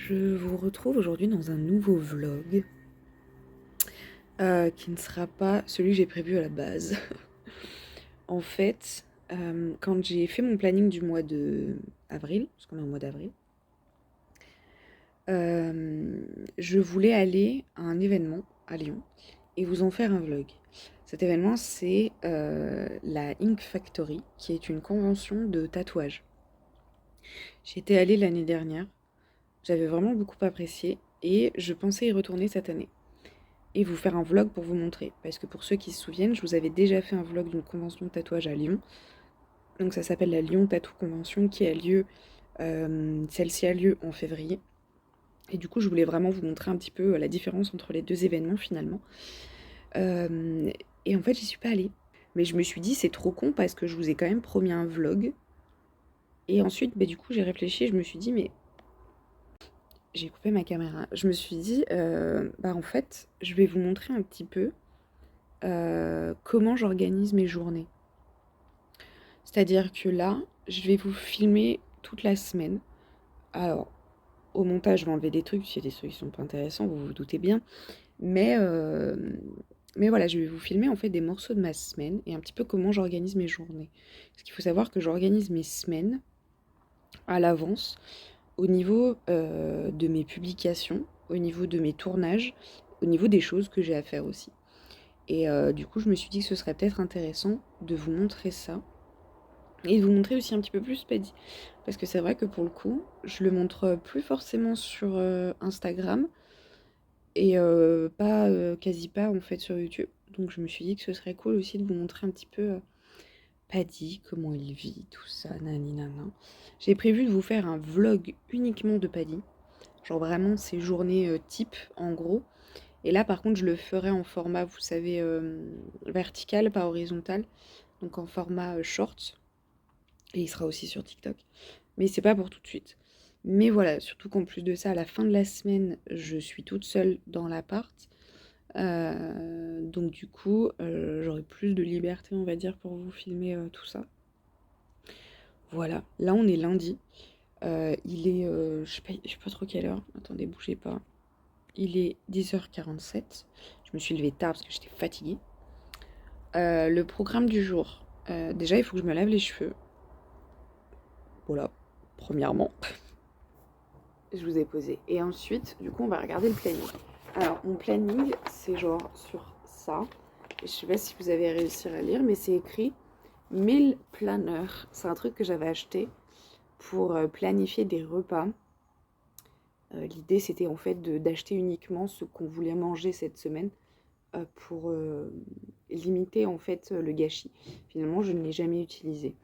Je vous retrouve aujourd'hui dans un nouveau vlog qui ne sera pas celui que j'ai prévu à la base. En fait, quand j'ai fait mon planning du mois de avril, parce qu'on est au mois d'avril, je voulais aller à un événement à Lyon et vous en faire un vlog. Cet événement, c'est la Ink Factory, qui est une convention de tatouage. J'y étais allée l'année dernière, j'avais vraiment beaucoup apprécié et je pensais y retourner cette année. Et vous faire un vlog pour vous montrer. Parce que pour ceux qui se souviennent, je vous avais déjà fait un vlog d'une convention de tatouage à Lyon. Donc ça s'appelle la Lyon Tattoo Convention qui a lieu, celle-ci a lieu en février. Et du coup, je voulais vraiment vous montrer un petit peu la différence entre les deux événements finalement. Et en fait, j'y suis pas allée. Mais je me suis dit, c'est trop con parce que je vous ai quand même promis un vlog. Et ensuite, du coup, j'ai réfléchi et je me suis dit, mais j'ai coupé ma caméra. Je me suis dit, en fait, je vais vous montrer un petit peu comment j'organise mes journées. C'est-à-dire que là, je vais vous filmer toute la semaine. Alors, au montage, je vais enlever des trucs, s'il y a des trucs qui sont pas intéressants, vous vous doutez bien. Mais, voilà, je vais vous filmer en fait des morceaux de ma semaine et un petit peu comment j'organise mes journées. Parce qu'il faut savoir que j'organise mes semaines à l'avance au niveau de mes publications, au niveau de mes tournages, au niveau des choses que j'ai à faire aussi. Et du coup, je me suis dit que ce serait peut-être intéressant de vous montrer ça. Et de vous montrer aussi un petit peu plus Paddy. Parce que c'est vrai que pour le coup, je le montre plus forcément sur Instagram et pas, quasi pas en fait sur YouTube. Donc je me suis dit que ce serait cool aussi de vous montrer un petit peu Paddy, comment il vit, tout ça, nani nana. J'ai prévu de vous faire un vlog uniquement de Paddy. Genre vraiment ses journées type en gros. Et là par contre je le ferai en format, vous savez, vertical, pas horizontal. Donc en format short. Et il sera aussi sur TikTok. Mais c'est pas pour tout de suite. Mais voilà, surtout qu'en plus de ça, à la fin de la semaine, je suis toute seule dans l'appart. Donc du coup, j'aurai plus de liberté, on va dire, pour vous filmer tout ça. Voilà, là on est lundi. Il est, je sais pas trop quelle heure. Attendez, bougez pas. Il est 10h47. Je me suis levée tard parce que j'étais fatiguée. Le programme du jour. Déjà, il faut que je me lave les cheveux. Voilà, premièrement. Je vous ai posé. Et ensuite, du coup, on va regarder le planning. Alors, mon planning, c'est genre sur ça. Je sais pas si vous avez réussi à lire, mais c'est écrit Meal Planner. C'est un truc que j'avais acheté pour planifier des repas. L'idée, c'était en fait d'acheter uniquement ce qu'on voulait manger cette semaine pour limiter en fait le gâchis. Finalement, je ne l'ai jamais utilisé.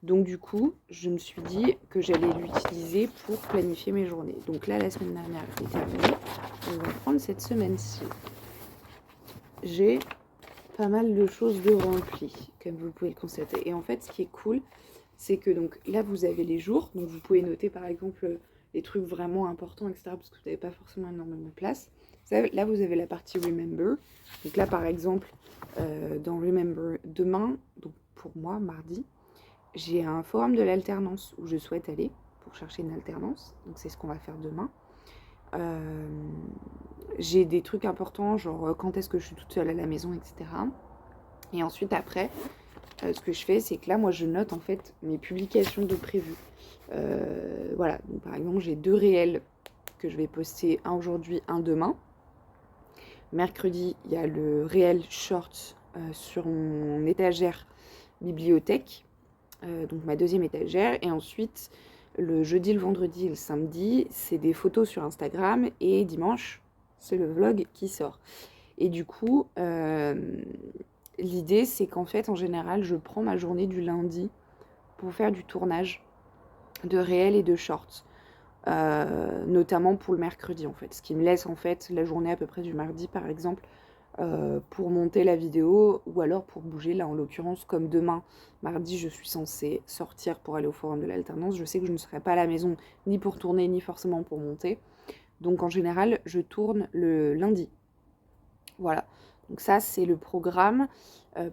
Donc du coup, je me suis dit que j'allais l'utiliser pour planifier mes journées. Donc là, la semaine dernière est terminée. On va prendre cette semaine-ci. J'ai pas mal de choses de remplies, comme vous pouvez le constater. Et en fait, ce qui est cool, c'est que donc là, vous avez les jours. Donc vous pouvez noter par exemple les trucs vraiment importants, etc. Parce que vous n'avez pas forcément énormément de place. Là, vous avez la partie Remember. Donc là, par exemple, dans Remember, demain, donc pour moi, mardi, j'ai un forum de l'alternance où je souhaite aller pour chercher une alternance. Donc c'est ce qu'on va faire demain. J'ai des trucs importants, genre quand est-ce que je suis toute seule à la maison, etc. Et ensuite après, ce que je fais, c'est que là, moi, je note en fait mes publications de prévues. Voilà, donc, par exemple, j'ai 2 réels que je vais poster, un aujourd'hui, un demain. Mercredi, il y a le réel short sur mon étagère bibliothèque. Donc ma deuxième étagère. Et ensuite, le jeudi, le vendredi et le samedi, c'est des photos sur Instagram. Et dimanche, c'est le vlog qui sort. Et du coup, l'idée, c'est qu'en fait, en général, je prends ma journée du lundi pour faire du tournage de réels et de shorts. Notamment pour le mercredi, en fait. Ce qui me laisse, en fait, la journée à peu près du mardi, par exemple, pour monter la vidéo ou alors pour bouger. Là, en l'occurrence, comme demain, mardi, je suis censée sortir pour aller au forum de l'alternance. Je sais que je ne serai pas à la maison ni pour tourner, ni forcément pour monter. Donc, en général, je tourne le lundi. Voilà. Donc ça, c'est le programme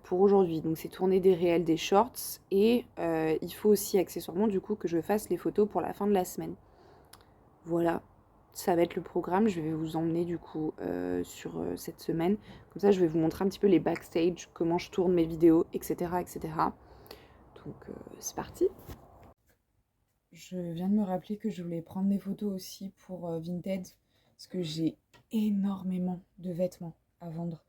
pour aujourd'hui. Donc, c'est tourner des réels, des shorts. Et il faut aussi, accessoirement, du coup, que je fasse les photos pour la fin de la semaine. Voilà. ça va être le programme. Je vais vous emmener du coup sur cette semaine. Comme ça, je vais vous montrer un petit peu les backstage, comment je tourne mes vidéos, etc. etc. Donc, c'est parti. Je viens de me rappeler que je voulais prendre des photos aussi pour Vinted, parce que j'ai énormément de vêtements à vendre.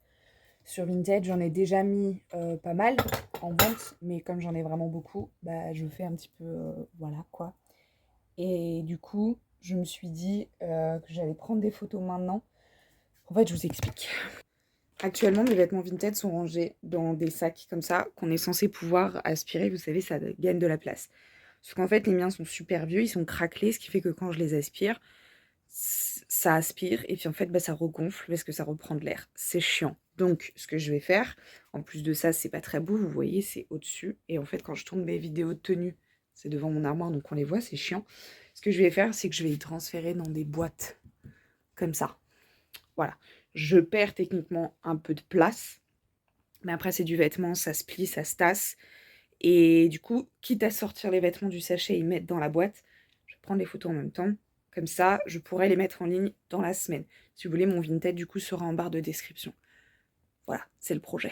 Sur Vinted, j'en ai déjà mis pas mal en vente, mais comme j'en ai vraiment beaucoup, bah, je fais un petit peu, voilà quoi. Et du coup, je me suis dit que j'allais prendre des photos maintenant. En fait, je vous explique. Actuellement, mes vêtements Vinted sont rangés dans des sacs comme ça, qu'on est censé pouvoir aspirer. Vous savez, ça gagne de la place. Sauf qu'en fait, les miens sont super vieux, ils sont craquelés, ce qui fait que quand je les aspire, ça aspire et puis en fait, bah, ça regonfle parce que ça reprend de l'air. C'est chiant. Donc, ce que je vais faire, en plus de ça, c'est pas très beau, vous voyez, c'est au-dessus. Et en fait, quand je tourne mes vidéos de tenue, c'est devant mon armoire, donc on les voit, c'est chiant. Ce que je vais faire, c'est que je vais les transférer dans des boîtes comme ça. Voilà. Je perds techniquement un peu de place, mais après, c'est du vêtement, ça se plie, ça se tasse. Et du coup, quitte à sortir les vêtements du sachet et les mettre dans la boîte, je vais prendre les photos en même temps. Comme ça, je pourrai les mettre en ligne dans la semaine. Si vous voulez, mon Vinted, du coup, sera en barre de description. Voilà, c'est le projet.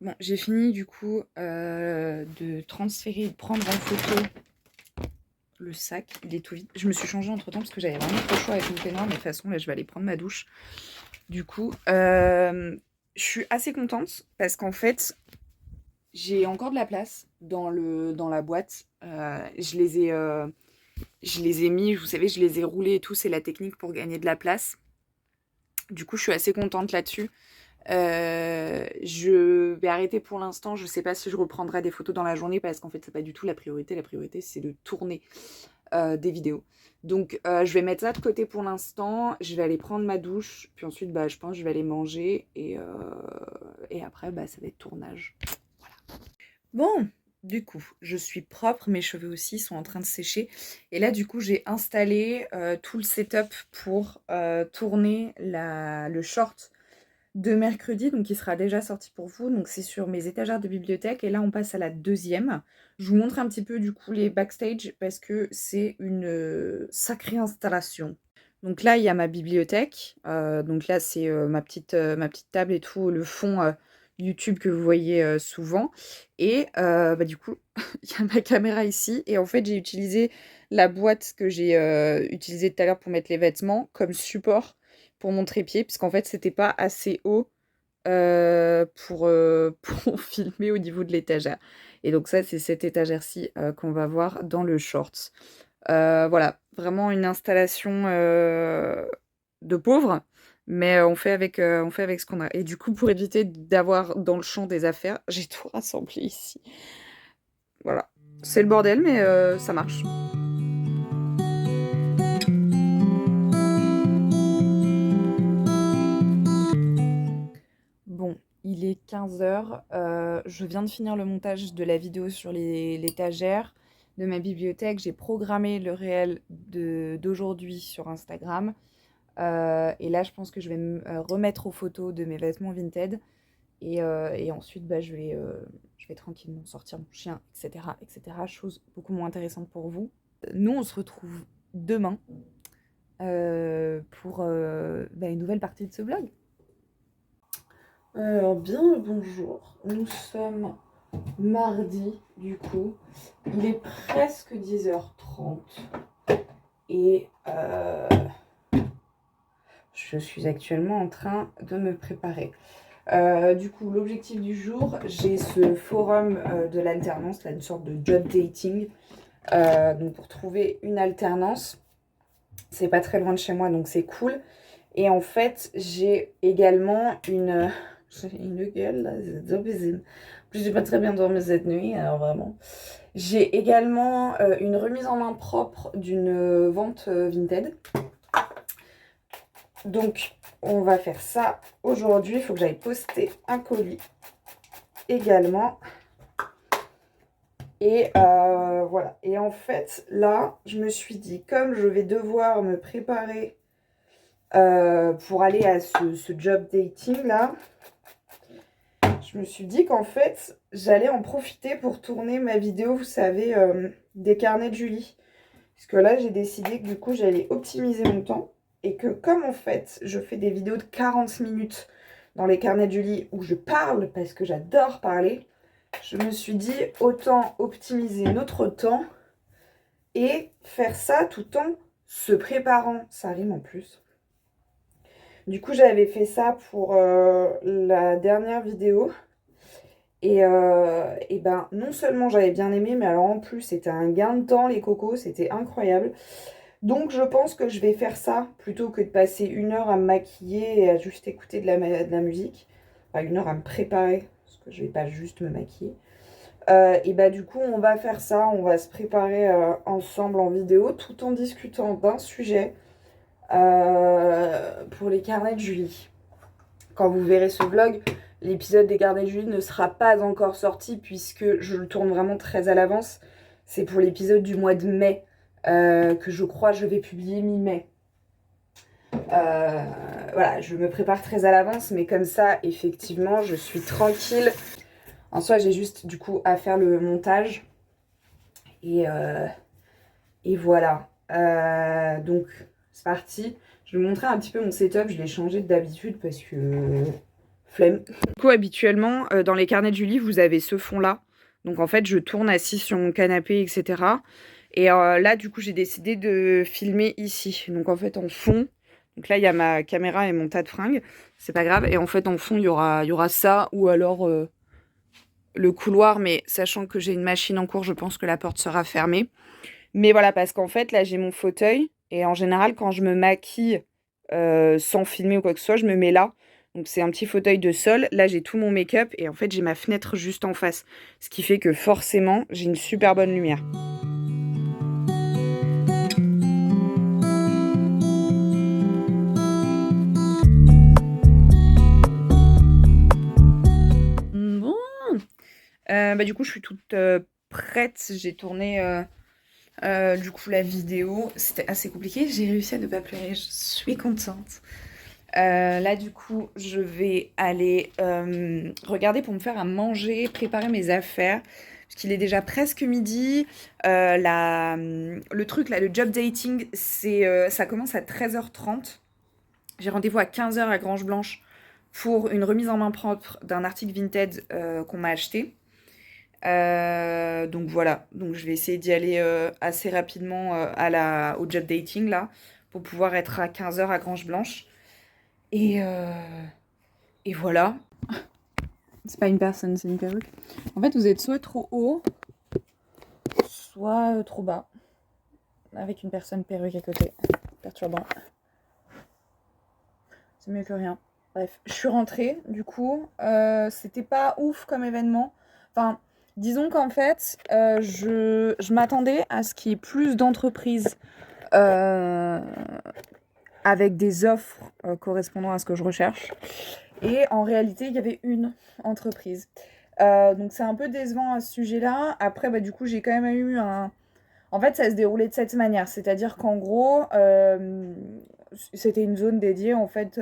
Bon, j'ai fini, du coup, de transférer, de prendre en photo le sac. Il est tout vide. Je me suis changée entre-temps parce que j'avais vraiment trop chaud avec mon peignoir. Mais de toute façon, là, je vais aller prendre ma douche. Du coup, je suis assez contente parce qu'en fait, j'ai encore de la place dans la boîte. Je les ai mis, vous savez, je les ai roulés et tout. C'est la technique pour gagner de la place. Du coup, je suis assez contente là-dessus. Je vais arrêter pour l'instant. Je sais pas si je reprendrai des photos dans la journée parce qu'en fait, c'est pas du tout la priorité. La priorité, c'est de tourner des vidéos. Donc, je vais mettre ça de côté pour l'instant. Je vais aller prendre ma douche. Puis ensuite, bah, je pense que je vais aller manger. Et après, bah, ça va être tournage. Voilà. Bon, du coup, je suis propre. Mes cheveux aussi sont en train de sécher. Et là, du coup, j'ai installé tout le setup pour tourner le short de mercredi, donc il sera déjà sorti pour vous. Donc c'est sur mes étagères de bibliothèque et là on passe à la deuxième. Je vous montre un petit peu du coup les backstage parce que c'est une sacrée installation. Donc là il y a ma bibliothèque, donc là c'est ma petite table et tout, le fond YouTube que vous voyez souvent. Et bah, du coup il y a ma caméra ici et en fait j'ai utilisé la boîte que j'ai utilisée tout à l'heure pour mettre les vêtements comme support pour mon trépied, puisqu'en fait, c'était pas assez haut pour filmer au niveau de l'étagère. Et donc ça, c'est cette étagère-ci qu'on va voir dans le shorts. Voilà, vraiment une installation de pauvre, mais on fait avec ce qu'on a. Et du coup, pour éviter d'avoir dans le champ des affaires, j'ai tout rassemblé ici. Voilà, c'est le bordel, mais ça marche. Bon, il est 15h. Je viens de finir le montage de la vidéo sur l'étagère de ma bibliothèque. J'ai programmé le réel d'aujourd'hui sur Instagram. Et là, je pense que je vais me remettre aux photos de mes vêtements Vinted. Et ensuite, bah, je vais tranquillement sortir mon chien, etc., etc. Chose beaucoup moins intéressante pour vous. Nous, on se retrouve demain pour bah, une nouvelle partie de ce vlog. Alors bien le bonjour, nous sommes mardi du coup, il est presque 10h30 et je suis actuellement en train de me préparer. Du coup l'objectif du jour, j'ai ce forum de l'alternance, là, une sorte de job dating, donc pour trouver une alternance, c'est pas très loin de chez moi donc c'est cool. Et en fait j'ai également j'ai une gueule là, c'est trop bizarre. En plus, j'ai pas très bien dormi cette nuit, alors vraiment. J'ai également une remise en main propre d'une vente Vinted. Donc, on va faire ça aujourd'hui. Il faut que j'aille poster un colis également. Et voilà. Et en fait, là, je me suis dit, comme je vais devoir me préparer pour aller à ce job dating là, je me suis dit qu'en fait, j'allais en profiter pour tourner ma vidéo, vous savez, des carnets de Julie. Parce que là, j'ai décidé que du coup, j'allais optimiser mon temps. Et que comme en fait, je fais des vidéos de 40 minutes dans les carnets de Julie où je parle parce que j'adore parler, je me suis dit autant optimiser notre temps et faire ça tout en se préparant. Ça rime en plus. Du coup, j'avais fait ça pour la dernière vidéo. Et ben, non seulement j'avais bien aimé, mais alors en plus, c'était un gain de temps, les cocos, c'était incroyable. Donc, je pense que je vais faire ça plutôt que de passer 1 heure à me maquiller et à juste écouter de la musique. Enfin, 1 heure à me préparer, parce que je vais pas juste me maquiller. Et bah, du coup, on va faire ça, on va se préparer ensemble en vidéo tout en discutant d'un sujet pour les carnets de Julie. Quand vous verrez ce vlog, l'épisode des carnets de Julie ne sera pas encore sorti puisque je le tourne vraiment très à l'avance. C'est pour l'épisode du mois de mai que je crois je vais publier mi-mai. Voilà, je me prépare très à l'avance, mais comme ça, effectivement, je suis tranquille. En soi, j'ai juste du coup à faire le montage. Et voilà. Donc, c'est parti. Je vais vous montrer un petit peu mon setup. Je l'ai changé d'habitude parce que flemme. Du coup, habituellement, dans les carnets de Julie, vous avez ce fond-là. Donc, en fait, je tourne assise sur mon canapé, etc. Et là, du coup, j'ai décidé de filmer ici. Donc, en fait, en fond, donc là, il y a ma caméra et mon tas de fringues. C'est pas grave. Et en fait, en fond, il y aura ça ou alors le couloir. Mais sachant que j'ai une machine en cours, je pense que la porte sera fermée. Mais voilà, parce qu'en fait, là, j'ai mon fauteuil. Et en général, quand je me maquille sans filmer ou quoi que ce soit, je me mets là. Donc, c'est un petit fauteuil de sol. Là, j'ai tout mon make-up. Et en fait, j'ai ma fenêtre juste en face. Ce qui fait que forcément, j'ai une super bonne lumière. Bon. Bah, du coup, je suis toute prête. J'ai tourné du coup la vidéo. C'était assez compliqué. J'ai réussi à ne pas pleurer. Je suis contente. Là, du coup, je vais aller regarder pour me faire à manger, préparer mes affaires. Parce qu'il est déjà presque midi. Le truc, là, le job dating, ça commence à 13h30. J'ai rendez-vous à 15h à Grange Blanche pour une remise en main propre d'un article Vinted qu'on m'a acheté. Donc voilà, donc je vais essayer d'y aller assez rapidement au job dating là, pour pouvoir être à 15h à Grange Blanche. Et, euh, et voilà. C'est pas une personne, c'est une perruque. En fait, vous êtes soit trop haut, soit trop bas. Avec une personne perruque à côté. Perturbant. C'est mieux que rien. Bref, je suis rentrée, du coup. C'était pas ouf comme événement. Enfin, disons qu'en fait, je m'attendais à ce qu'il y ait plus d'entreprises avec des offres correspondant à ce que je recherche. Et en réalité, il y avait une entreprise. Donc c'est un peu décevant à ce sujet-là. Après, bah, du coup, j'ai quand même eu un... En fait, ça se déroulait de cette manière. C'est-à-dire qu'en gros, c'était une zone dédiée, en fait,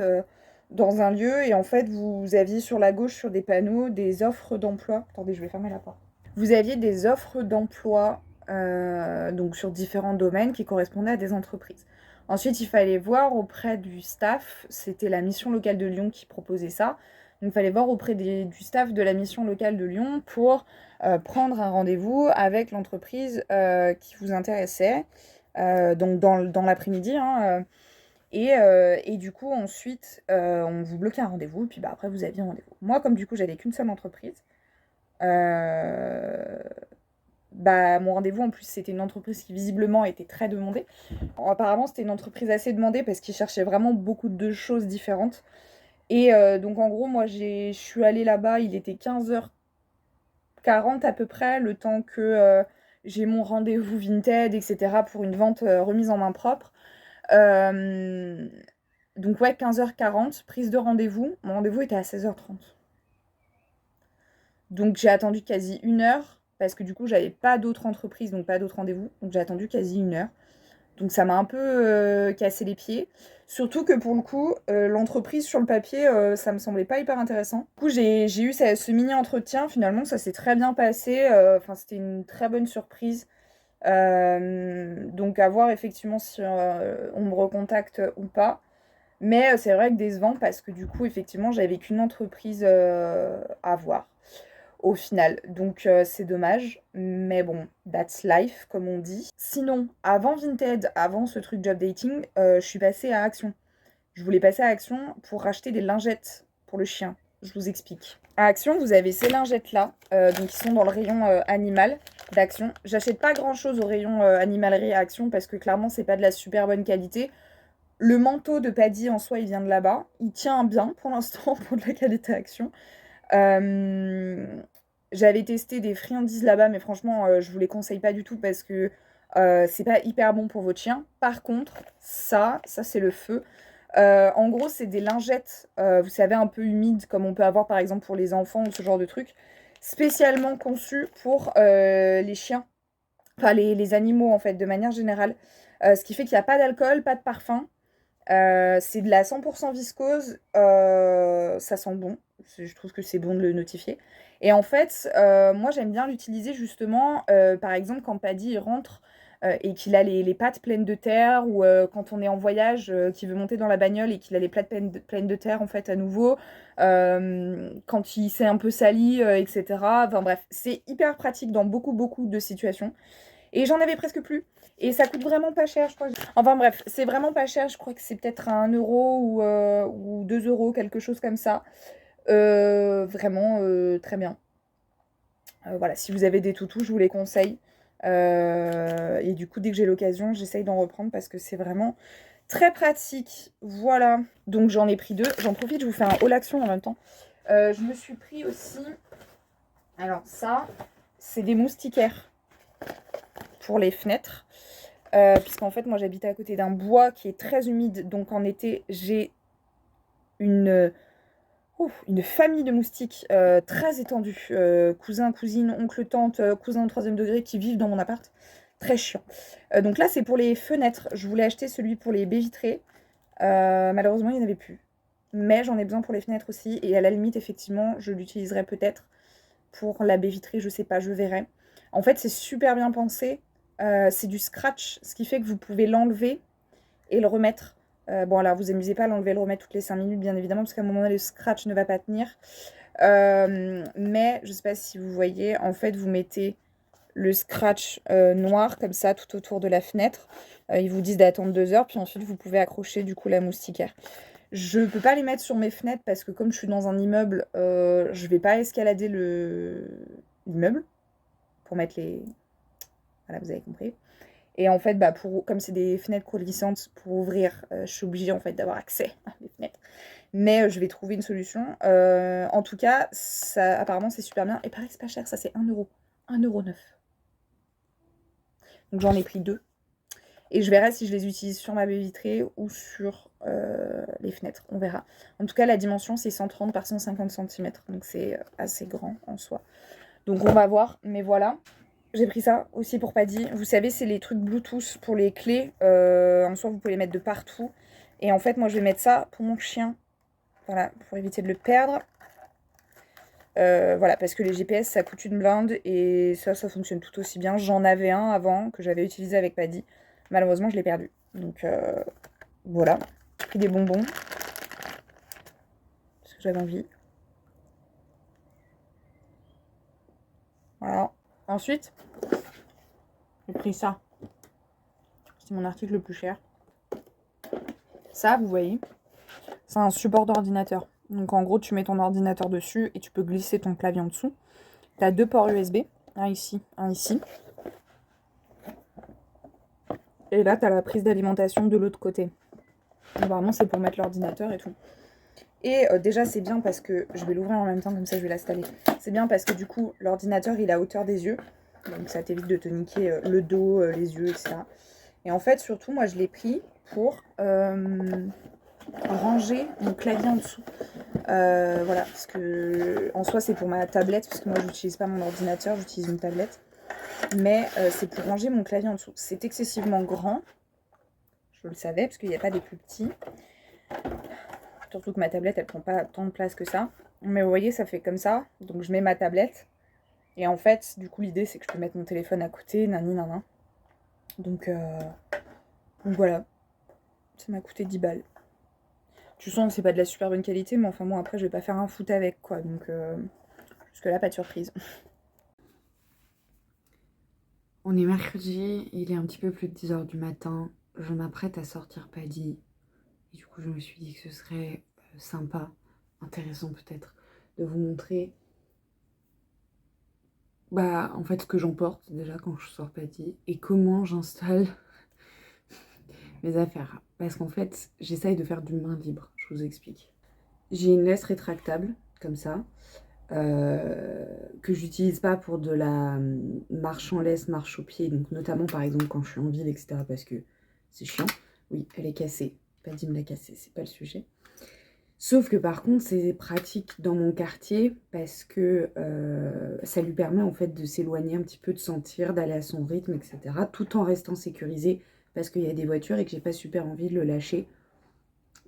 dans un lieu. Et en fait, vous aviez sur la gauche, sur des panneaux, des offres d'emploi. Attendez, je vais fermer la porte. Vous aviez des offres d'emploi, donc sur différents domaines qui correspondaient à des entreprises. Ensuite, il fallait voir auprès du staff, c'était la mission locale de Lyon qui proposait ça. Donc, il fallait voir auprès du staff de la mission locale de Lyon pour prendre un rendez-vous avec l'entreprise qui vous intéressait, donc dans l'après-midi. Hein, et du coup, ensuite, on vous bloquait un rendez-vous, et puis bah, après, vous aviez un rendez-vous. Moi, comme du coup, j'avais qu'une seule entreprise, bah, mon rendez-vous, en plus, c'était une entreprise qui visiblement était très demandée. Apparemment, c'était une entreprise assez demandée parce qu'ils cherchaient vraiment beaucoup de choses différentes. Et donc, en gros, moi, je suis allée là-bas, il était 15h40 à peu près, le temps que j'ai mon rendez-vous Vinted, etc., pour une vente remise en main propre. Donc, ouais, 15h40, prise de rendez-vous. Mon rendez-vous était à 16h30. Donc, j'ai attendu quasi 1 heure parce que du coup, j'avais pas d'autres entreprises, donc pas d'autres rendez-vous. Donc, j'ai attendu quasi 1 heure. Donc ça m'a un peu cassé les pieds. Surtout que pour le coup, l'entreprise sur le papier, ça me semblait pas hyper intéressant. Du coup, j'ai eu ce mini-entretien, finalement, ça s'est très bien passé. Enfin, c'était une très bonne surprise. Donc à voir effectivement si on me recontacte ou pas. Mais c'est vrai que décevant parce que du coup, effectivement, j'avais qu'une entreprise à voir au final. Donc c'est dommage, mais bon, that's life, comme on dit. Sinon, avant Vinted, avant ce truc job dating, je suis passée à Action. Je voulais passer à Action pour racheter des lingettes pour le chien. Je vous explique. À Action, vous avez ces lingettes-là, donc qui sont dans le rayon animal d'Action. J'achète pas grand-chose au rayon animalerie à Action parce que clairement, c'est pas de la super bonne qualité. Le manteau de Paddy en soi, il vient de là-bas. Il tient bien pour l'instant pour de la qualité Action. J'avais testé des friandises là-bas, mais franchement, je vous les conseille pas du tout parce que c'est pas hyper bon pour votre chien. Par contre, ça c'est le feu. En gros, c'est des lingettes, vous savez, un peu humides, comme on peut avoir par exemple pour les enfants ou ce genre de trucs, spécialement conçus pour les chiens, enfin les animaux en fait, de manière générale. Ce qui fait qu'il n'y a pas d'alcool, pas de parfum. C'est de la 100% viscose, ça sent bon, je trouve que c'est bon de le notifier. Et en fait, moi j'aime bien l'utiliser justement, par exemple quand Paddy il rentre et qu'il a les pattes pleines de terre, ou quand on est en voyage, qu'il veut monter dans la bagnole et qu'il a les pattes pleines de terre en fait à nouveau, quand il s'est un peu sali, etc. Enfin bref, c'est hyper pratique dans beaucoup de situations. Et j'en avais presque plus. Et ça coûte vraiment pas cher, je crois. Enfin bref, c'est vraiment pas cher. Je crois que c'est peut-être à 1 euro ou 2 euros, quelque chose comme ça. Vraiment très bien. Voilà, si vous avez des toutous, je vous les conseille. Et du coup, dès que j'ai l'occasion, j'essaye d'en reprendre parce que c'est vraiment très pratique. Voilà. Donc j'en ai pris 2. J'en profite, je vous fais un haul action en même temps. Je me suis pris aussi... Alors ça, c'est des moustiquaires pour les fenêtres. Puisqu'en fait, moi, j'habite à côté d'un bois qui est très humide. Donc en été, j'ai une famille de moustiques très étendue. Cousins, cousines, oncles, tantes, cousins au 3e degré qui vivent dans mon appart. Très chiant. Donc là, c'est pour les fenêtres. Je voulais acheter celui pour les baies vitrées. Malheureusement, il n'y en avait plus. Mais j'en ai besoin pour les fenêtres aussi. Et à la limite, effectivement, je l'utiliserai peut-être pour la baie vitrée. Je sais pas, je verrai. En fait, c'est super bien pensé. C'est du scratch, ce qui fait que vous pouvez l'enlever et le remettre. Bon, alors vous amusez pas à l'enlever et le remettre toutes les 5 minutes, bien évidemment, parce qu'à un moment donné, le scratch ne va pas tenir. Mais je sais pas si vous voyez, en fait, vous mettez le scratch noir comme ça tout autour de la fenêtre. Ils vous disent d'attendre 2 heures, puis ensuite vous pouvez accrocher du coup la moustiquaire. Je peux pas les mettre sur mes fenêtres parce que comme je suis dans un immeuble, je vais pas escalader l'immeuble pour mettre les... Voilà, vous avez compris. Et en fait, bah, comme c'est des fenêtres coulissantes, pour ouvrir, je suis obligée en fait d'avoir accès à mes fenêtres. Mais je vais trouver une solution. En tout cas, ça, apparemment, c'est super bien. Et pareil, c'est pas cher, ça c'est 1 euro. 1,9 €. Donc j'en ai pris 2. Et je verrai si je les utilise sur ma baie vitrée ou sur les fenêtres. On verra. En tout cas, la dimension, c'est 130 par 150 cm. Donc c'est assez grand en soi. Donc on va voir. Mais voilà. J'ai pris ça aussi pour Paddy. Vous savez, c'est les trucs Bluetooth pour les clés. En soi, vous pouvez les mettre de partout. Et en fait, moi, je vais mettre ça pour mon chien. Voilà, pour éviter de le perdre. Voilà, parce que les GPS, ça coûte une blinde. Et ça fonctionne tout aussi bien. J'en avais un avant que j'avais utilisé avec Paddy. Malheureusement, je l'ai perdu. Donc, voilà. J'ai pris des bonbons. Parce que j'avais envie. Voilà. Ensuite, j'ai pris ça. C'est mon article le plus cher. Ça, vous voyez, c'est un support d'ordinateur. Donc en gros, tu mets ton ordinateur dessus et tu peux glisser ton clavier en dessous. Tu as 2 ports USB, un ici, un ici. Et là, tu as la prise d'alimentation de l'autre côté. Normalement, c'est pour mettre l'ordinateur et tout. Et déjà, c'est bien parce que... Je vais l'ouvrir en même temps, comme ça, je vais l'installer. C'est bien parce que du coup, l'ordinateur, il est à hauteur des yeux. Donc ça t'évite de te niquer le dos, les yeux, etc. Et en fait, surtout, moi, je l'ai pris pour ranger mon clavier en dessous. Voilà, parce que en soi, c'est pour ma tablette, parce que moi, j'utilise pas mon ordinateur, j'utilise une tablette. Mais c'est pour ranger mon clavier en dessous. C'est excessivement grand. je le savais, parce qu'il n'y a pas des plus petits. Surtout que ma tablette, elle prend pas tant de place que ça. Mais vous voyez, ça fait comme ça. Donc je mets ma tablette. Et en fait, du coup, l'idée, c'est que je peux mettre mon téléphone à côté, nani nanan. Donc voilà. Ça m'a coûté 10 balles. Tu sens que c'est pas de la super bonne qualité, mais enfin bon, après, je vais pas faire un foot avec, quoi. Donc jusque-là, pas de surprise. On est mercredi, il est un petit peu plus de 10h du matin. Je m'apprête à sortir Paddy. Et du coup, je me suis dit que ce serait sympa, intéressant peut-être, de vous montrer en fait ce que j'emporte déjà quand je sors Paddy et comment j'installe mes affaires. Parce qu'en fait, j'essaye de faire du main libre, je vous explique. J'ai une laisse rétractable, comme ça, que j'utilise pas pour de la marche en laisse, marche au pied, donc notamment par exemple quand je suis en ville, etc. parce que c'est chiant. Oui, elle est cassée. Paddy me l'a cassée, c'est pas le sujet. Sauf que par contre, c'est pratique dans mon quartier parce que ça lui permet en fait de s'éloigner un petit peu, de sentir, d'aller à son rythme, etc. tout en restant sécurisé parce qu'il y a des voitures et que j'ai pas super envie de le lâcher.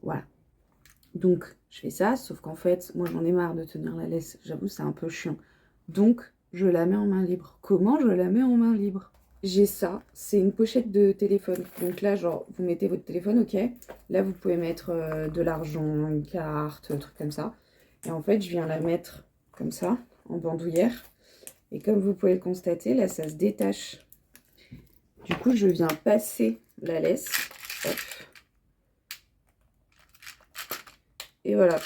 Voilà. Donc, je fais ça, sauf qu'en fait, moi j'en ai marre de tenir la laisse, j'avoue, c'est un peu chiant. Donc, je la mets en main libre. Comment je la mets en main libre? J'ai ça, c'est une pochette de téléphone. Donc là, genre, vous mettez votre téléphone, ok. Là, vous pouvez mettre de l'argent, une carte, un truc comme ça. Et en fait, je viens la mettre comme ça, en bandoulière. Et comme vous pouvez le constater, là, ça se détache. Du coup, je viens passer la laisse. Hop. Et voilà.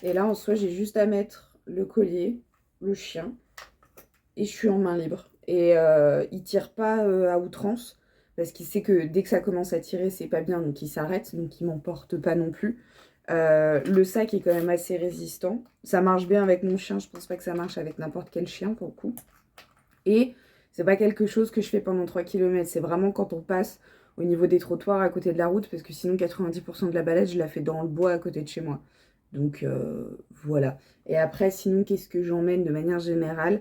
Et là, en soi, j'ai juste à mettre le collier, le chien, et je suis en main libre. Et il tire pas à outrance, parce qu'il sait que dès que ça commence à tirer, c'est pas bien, donc il s'arrête, donc il m'emporte pas non plus. Le sac est quand même assez résistant. Ça marche bien avec mon chien, je pense pas que ça marche avec n'importe quel chien pour le coup. Et c'est pas quelque chose que je fais pendant 3 km, c'est vraiment quand on passe au niveau des trottoirs à côté de la route, parce que sinon 90% de la balade, je la fais dans le bois à côté de chez moi. Donc voilà. Et après, sinon, qu'est-ce que j'emmène de manière générale?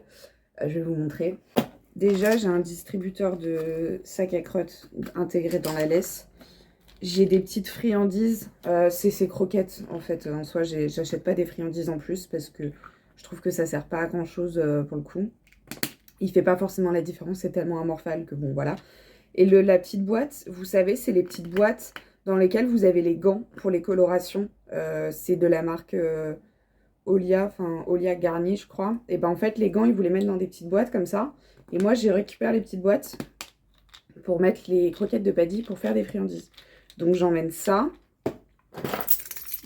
Je vais vous montrer. Déjà, j'ai un distributeur de sacs à crottes intégré dans la laisse. J'ai des petites friandises. C'est ces croquettes, en fait. En soi, j'achète pas des friandises en plus parce que je trouve que ça sert pas à grand-chose pour le coup. Il fait pas forcément la différence, c'est tellement amorphal que bon, voilà. Et la petite boîte, vous savez, c'est les petites boîtes dans lesquelles vous avez les gants pour les colorations. C'est de la marque Olia Garnier, je crois. Et ben en fait, les gants, ils vous les mettent dans des petites boîtes comme ça. Et moi, j'ai récupéré les petites boîtes pour mettre les croquettes de Paddy pour faire des friandises. Donc j'emmène ça.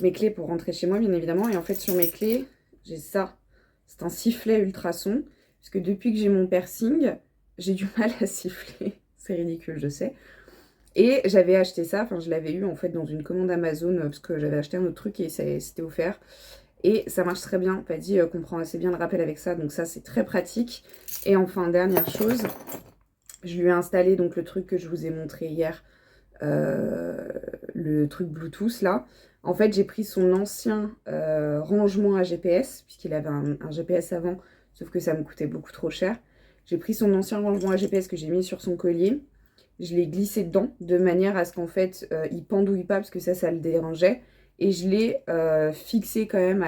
Mes clés pour rentrer chez moi, bien évidemment. Et en fait, sur mes clés, j'ai ça. C'est un sifflet ultrason. Parce que depuis que j'ai mon piercing, j'ai du mal à siffler. C'est ridicule, je sais. Et j'avais acheté ça, enfin je l'avais eu en fait dans une commande Amazon parce que j'avais acheté un autre truc et c'était offert. Et ça marche très bien, Paddy comprend assez bien le rappel avec ça, donc ça c'est très pratique. Et enfin, dernière chose, je lui ai installé donc le truc que je vous ai montré hier, le truc Bluetooth là. En fait, j'ai pris son ancien rangement à GPS, puisqu'il avait un GPS avant, sauf que ça me coûtait beaucoup trop cher. J'ai pris son ancien rangement à GPS que j'ai mis sur son collier. Je l'ai glissé dedans, de manière à ce qu'en fait, il pendouille pas, parce que ça le dérangeait. Et je l'ai fixé quand même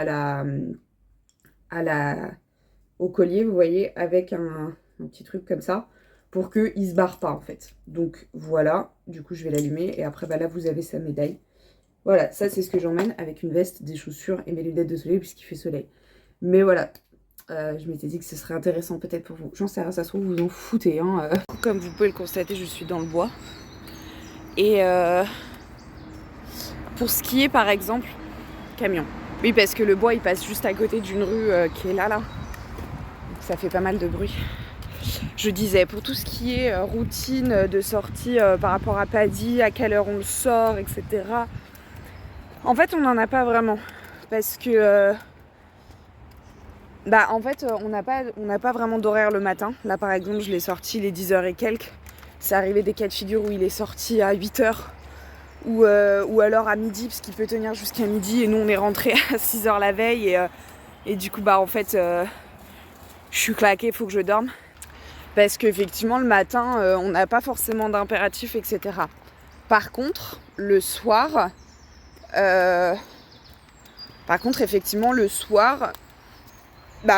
au collier, vous voyez, avec un petit truc comme ça, pour qu'il se barre pas, en fait. Donc, voilà. Du coup, je vais l'allumer. Et après, là, vous avez sa médaille. Voilà, ça, c'est ce que j'emmène avec une veste, des chaussures et mes lunettes de soleil, puisqu'il fait soleil. Mais voilà. Je m'étais dit que ce serait intéressant peut-être pour vous. J'en sais rien, ça se trouve, vous en foutez. Hein. Comme vous pouvez le constater, je suis dans le bois. Et pour ce qui est, par exemple, camion. Oui, parce que le bois, il passe juste à côté d'une rue qui est là. Donc, ça fait pas mal de bruit. Je disais, pour tout ce qui est routine de sortie par rapport à Paddy, à quelle heure on le sort, etc. En fait, on n'en a pas vraiment. Parce que... en fait, on n'a pas vraiment d'horaire le matin. Là, par exemple, je l'ai sorti les 10h et quelques. C'est arrivé des cas de figure où il est sorti à 8h ou alors à midi, parce qu'il peut tenir jusqu'à midi. Et nous, on est rentrés à 6h la veille. Et du coup, en fait, je suis claquée, il faut que je dorme. Parce qu'effectivement, le matin, on n'a pas forcément d'impératif, etc. Par contre, le soir, effectivement, le soir,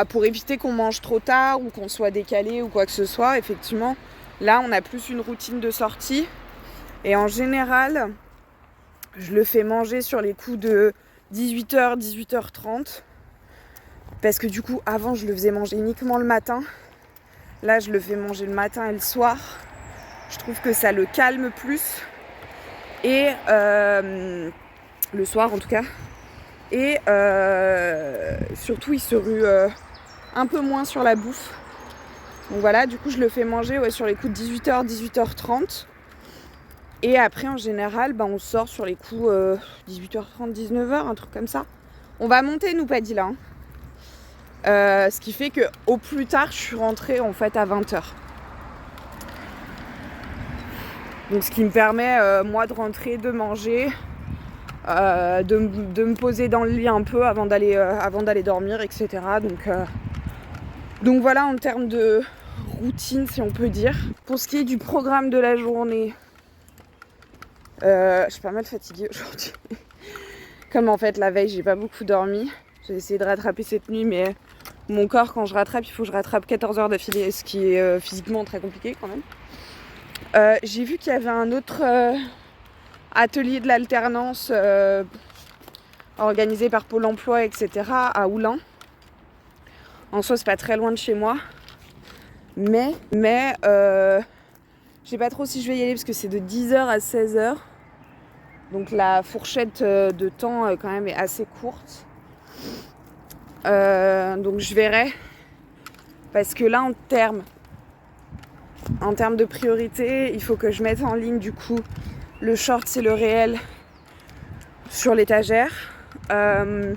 pour éviter qu'on mange trop tard ou qu'on soit décalé ou quoi que ce soit, effectivement, là, on a plus une routine de sortie. Et en général, je le fais manger sur les coups de 18h, 18h30. Parce que du coup, avant, je le faisais manger uniquement le matin. Là, je le fais manger le matin et le soir. Je trouve que ça le calme plus. Et le soir, en tout cas. Et surtout, il se rue un peu moins sur la bouffe. Donc voilà, du coup, je le fais manger sur les coups de 18h, 18h30. Et après, en général, on sort sur les coups 18h30, 19h, un truc comme ça. On va monter, nous, Padilla. Ce qui fait que au plus tard, je suis rentrée en fait à 20h. Donc ce qui me permet, moi, de rentrer, de manger, de me poser dans le lit un peu avant d'aller dormir, etc. Donc voilà, en termes de routine, si on peut dire. Pour ce qui est du programme de la journée, je suis pas mal fatiguée aujourd'hui. Comme en fait la veille j'ai pas beaucoup dormi, j'ai essayé de rattraper cette nuit, mais mon corps, quand je rattrape, il faut que je rattrape 14 heures d'affilée, ce qui est physiquement très compliqué quand même. J'ai vu qu'il y avait un autre atelier de l'alternance organisé par Pôle emploi, etc. à Oulin. En soi, c'est pas très loin de chez moi, mais je sais pas trop si je vais y aller parce que c'est de 10h à 16h. Donc la fourchette de temps quand même est assez courte. Donc je verrai. Parce que là, en termes de priorité, il faut que je mette en ligne du coup le short et le réel sur l'étagère. Il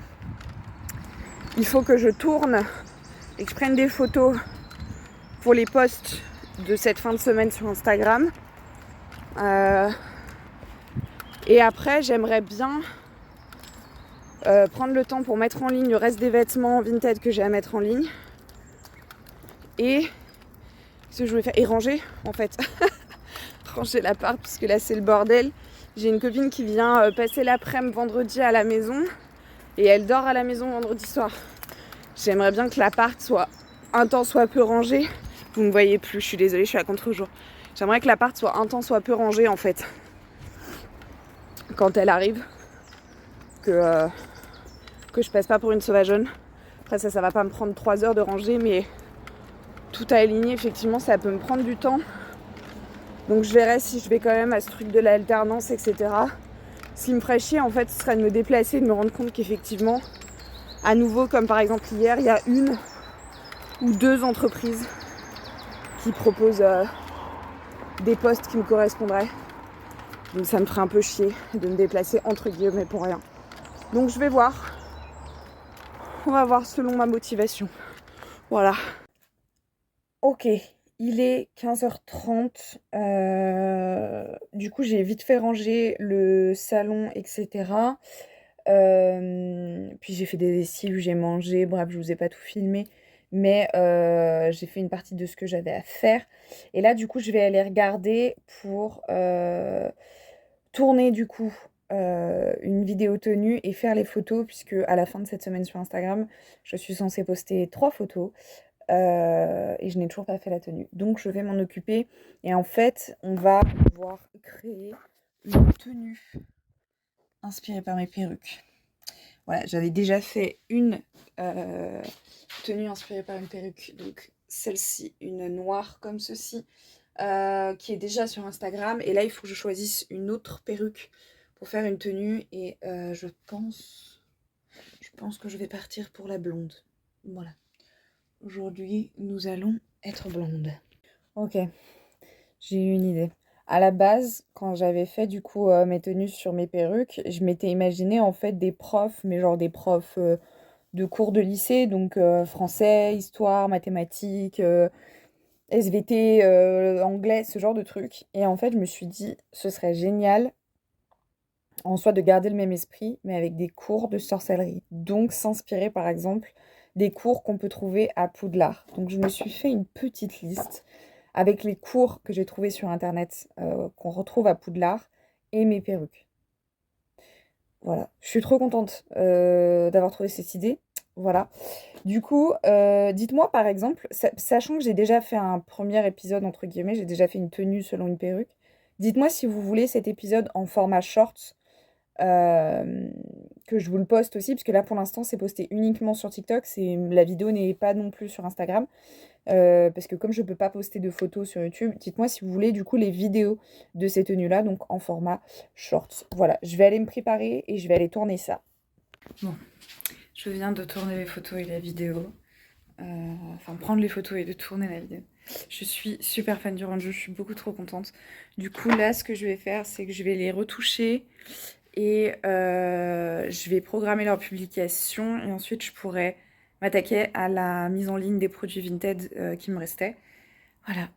faut que je tourne et que je prenne des photos pour les posts de cette fin de semaine sur Instagram. Et après, j'aimerais bien prendre le temps pour mettre en ligne le reste des vêtements Vinted que j'ai à mettre en ligne. Et ce que je voulais faire, et ranger en fait. Ranger l'appart parce que là c'est le bordel. J'ai une copine qui vient passer l'après-midi vendredi à la maison et elle dort à la maison vendredi soir. J'aimerais bien que l'appart soit un temps soit peu rangé. Vous me voyez plus, je suis désolée, je suis à contre-jour. J'aimerais que l'appart soit un temps soit peu rangé en fait. Quand elle arrive, que je passe pas pour une sauvageonne. Après ça va pas me prendre 3 heures de ranger, mais tout à aligner, effectivement, ça peut me prendre du temps. Donc je verrai si je vais quand même à ce truc de l'alternance, etc. Ce qui me ferait chier, en fait, ce serait de me déplacer et de me rendre compte qu'effectivement, à nouveau, comme par exemple hier, il y a une ou deux entreprises qui proposent des postes qui me correspondraient. Donc ça me ferait un peu chier de me déplacer entre guillemets pour rien. Donc je vais voir. On va voir selon ma motivation. Voilà. Ok, il est 15h30. Du coup, j'ai vite fait ranger le salon, etc. Puis j'ai fait des lessives, j'ai mangé. Bref, je vous ai pas tout filmé. Mais j'ai fait une partie de ce que j'avais à faire. Et là, du coup, je vais aller regarder pour tourner, du coup, une vidéo tenue et faire les photos. Puisque à la fin de cette semaine sur Instagram, je suis censée poster 3 photos. Et je n'ai toujours pas fait la tenue. Donc je vais m'en occuper. Et en fait, on va pouvoir créer une tenue inspirée par mes perruques. Voilà, j'avais déjà fait une tenue inspirée par une perruque. Donc celle-ci, une noire comme ceci, qui est déjà sur Instagram. Et là, il faut que je choisisse une autre perruque pour faire une tenue. Et je pense que je vais partir pour la blonde. Voilà. Aujourd'hui, nous allons être blondes. Ok, j'ai eu une idée. À la base, quand j'avais fait du coup mes tenues sur mes perruques, je m'étais imaginé en fait des profs, mais genre des profs de cours de lycée, donc français, histoire, mathématiques, SVT, anglais, ce genre de trucs. Et en fait, je me suis dit, ce serait génial en soi de garder le même esprit, mais avec des cours de sorcellerie. Donc s'inspirer par exemple des cours qu'on peut trouver à Poudlard. Donc je me suis fait une petite liste avec les cours que j'ai trouvés sur internet qu'on retrouve à Poudlard et mes perruques. Voilà, je suis trop contente d'avoir trouvé cette idée. Voilà. Du coup, dites-moi par exemple, sachant que j'ai déjà fait un premier épisode, entre guillemets, j'ai déjà fait une tenue selon une perruque, dites-moi si vous voulez cet épisode en format short, euh, que je vous le poste aussi, parce que là pour l'instant c'est posté uniquement sur TikTok, la vidéo n'est pas non plus sur Instagram. Parce que comme je peux pas poster de photos sur YouTube, dites-moi si vous voulez du coup les vidéos de ces tenues-là, donc en format shorts. Voilà, je vais aller me préparer et je vais aller tourner ça. Bon, je viens de tourner les photos et la vidéo. Enfin, prendre les photos et de tourner la vidéo. Je suis super fan du rendu, je suis beaucoup trop contente. Du coup, là, ce que je vais faire, c'est que je vais les retoucher et je vais programmer leur publication et ensuite je pourrai m'attaquer à la mise en ligne des produits Vinted qui me restaient. Voilà.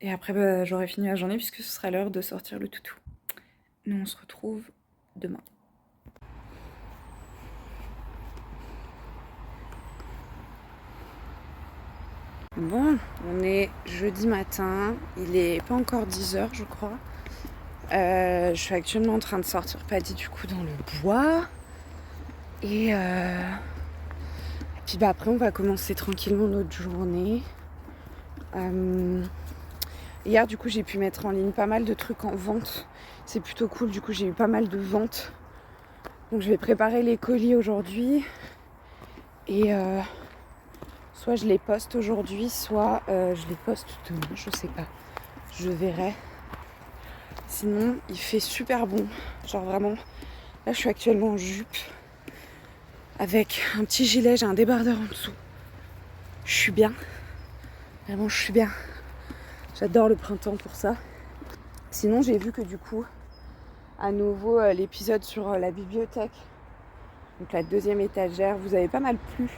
Et après, bah, j'aurai fini la journée puisque ce sera l'heure de sortir le toutou. Nous, on se retrouve demain. Bon, on est jeudi matin, il est pas encore 10h je crois. Je suis actuellement en train de sortir Paddy du coup dans le bois. Et puis bah après on va commencer tranquillement notre journée. Hier du coup j'ai pu mettre en ligne pas mal de trucs en vente. C'est plutôt cool, du coup j'ai eu pas mal de ventes. Donc je vais préparer les colis aujourd'hui. Et soit je les poste aujourd'hui, soit je les poste demain, je sais pas. Je verrai. Sinon, il fait super bon. Genre vraiment, là je suis actuellement en jupe. Avec un petit gilet, j'ai un débardeur en dessous. Je suis bien. Vraiment, je suis bien. J'adore le printemps pour ça. Sinon, j'ai vu que du coup, à nouveau, l'épisode sur la bibliothèque, donc la deuxième étagère, vous avez pas mal plu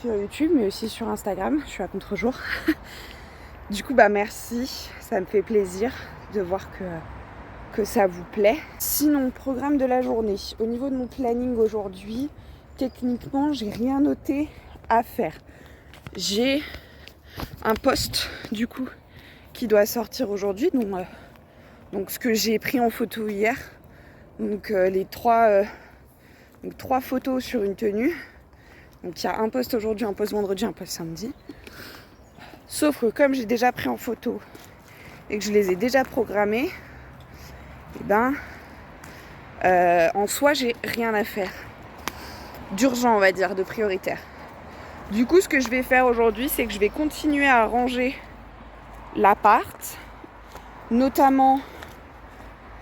sur YouTube, mais aussi sur Instagram. Je suis à contre-jour. Du coup, bah merci. Ça me fait plaisir de voir que ça vous plaît. Sinon, programme de la journée. Au niveau de mon planning aujourd'hui, techniquement, j'ai rien noté à faire. J'ai un post du coup qui doit sortir aujourd'hui, donc ce que j'ai pris en photo hier. Donc les trois photos sur une tenue. Donc il y a un post aujourd'hui, un post vendredi, un post samedi. Sauf que comme j'ai déjà pris en photo et que je les ai déjà programmés, et ben en soi j'ai rien à faire. D'urgent on va dire, de prioritaire. Du coup ce que je vais faire aujourd'hui c'est que je vais continuer à ranger l'appart, notamment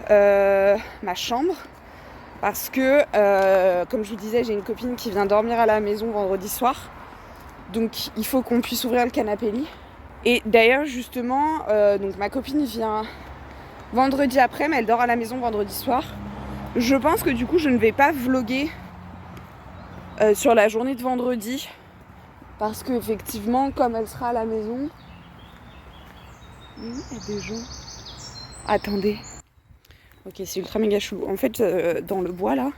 ma chambre, parce que comme je vous disais j'ai une copine qui vient dormir à la maison vendredi soir, donc il faut qu'on puisse ouvrir le canapé lit. Et d'ailleurs justement donc ma copine vient vendredi après, mais elle dort à la maison vendredi soir. Je pense que du coup je ne vais pas vlogger sur la journée de vendredi, parce que effectivement comme elle sera à la maison, il y a des gens. Attendez. Ok, c'est ultra méga chelou. En fait, dans le bois là,